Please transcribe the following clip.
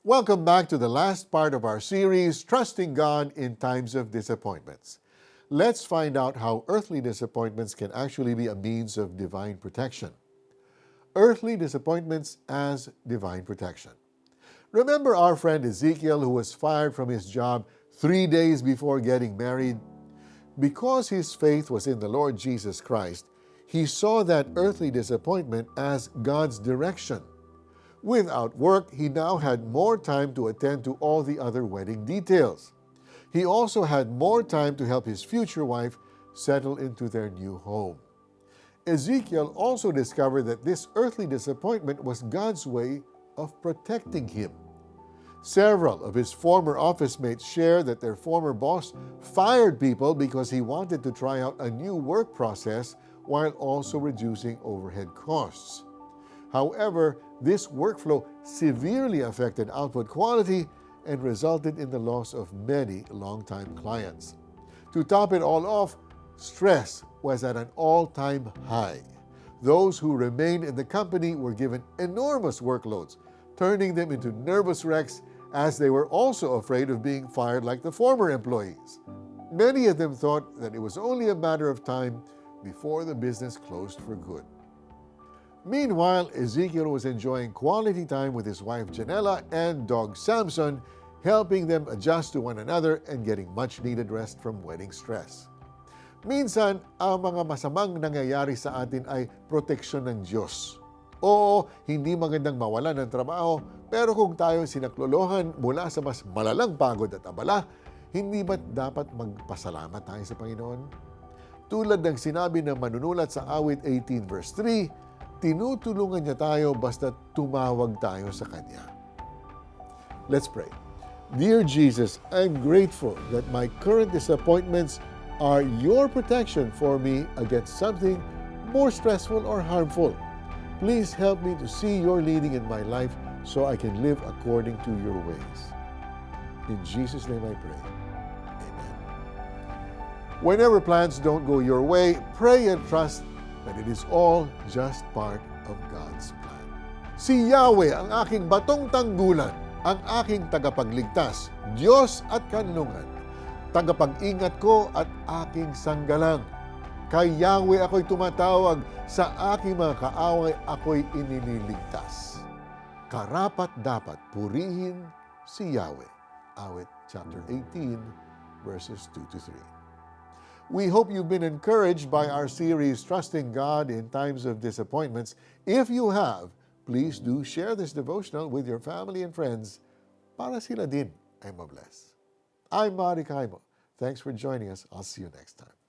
Welcome back to the last part of our series, Trusting God in Times of Disappointments. Let's find out how earthly disappointments can actually be a means of divine protection. Earthly disappointments as divine protection. Remember our friend Ezekiel who was fired from his job 3 days before getting married? Because his faith was in the Lord Jesus Christ, he saw that earthly disappointment as God's direction. Without work, he now had more time to attend to all the other wedding details. He also had more time to help his future wife settle into their new home. Ezekiel also discovered that this earthly disappointment was God's way of protecting him. Several of his former office mates shared that their former boss fired people because he wanted to try out a new work process while also reducing overhead costs. However, this workflow severely affected output quality and resulted in the loss of many longtime clients. To top it all off, stress was at an all-time high. Those who remained in the company were given enormous workloads, turning them into nervous wrecks as they were also afraid of being fired like the former employees. Many of them thought that it was only a matter of time before the business closed for good. Meanwhile, Ezekiel was enjoying quality time with his wife Janella and dog Samson, helping them adjust to one another and getting much-needed rest from wedding stress. Minsan, ang mga masamang nangyayari sa atin ay proteksyon ng Diyos. Oo, hindi magandang mawalan ng trabaho, pero kung tayo sinaklolohan mula sa mas malalang pagod at abala, hindi ba't dapat magpasalamat tayo sa Panginoon? Tulad ng sinabi ng manunulat sa awit 18 verse 3, tinutulungan niya tayo basta tumawag tayo sa Kanya. Let's pray. Dear Jesus, I'm grateful that my current disappointments are your protection for me against something more stressful or harmful. Please help me to see your leading in my life so I can live according to your ways. In Jesus' name I pray. Amen. Whenever plans don't go your way, pray and trust that it is all just part of God's plan. Si Yahweh ang aking batong tanggulan, ang aking tagapagligtas, Diyos at kanlungan, tagapag-ingat ko at aking sanggalang. Kay Yahweh ako'y tumatawag, sa aking mga kaaway ako'y inililigtas. Karapat dapat purihin si Yahweh. Awit chapter 18, verses 2-3. We hope you've been encouraged by our series, Trusting God in Times of Disappointments. If you have, please do share this devotional with your family and friends para sila din ay mabless. I'm Mari Kaimo. Thanks for joining us. I'll see you next time.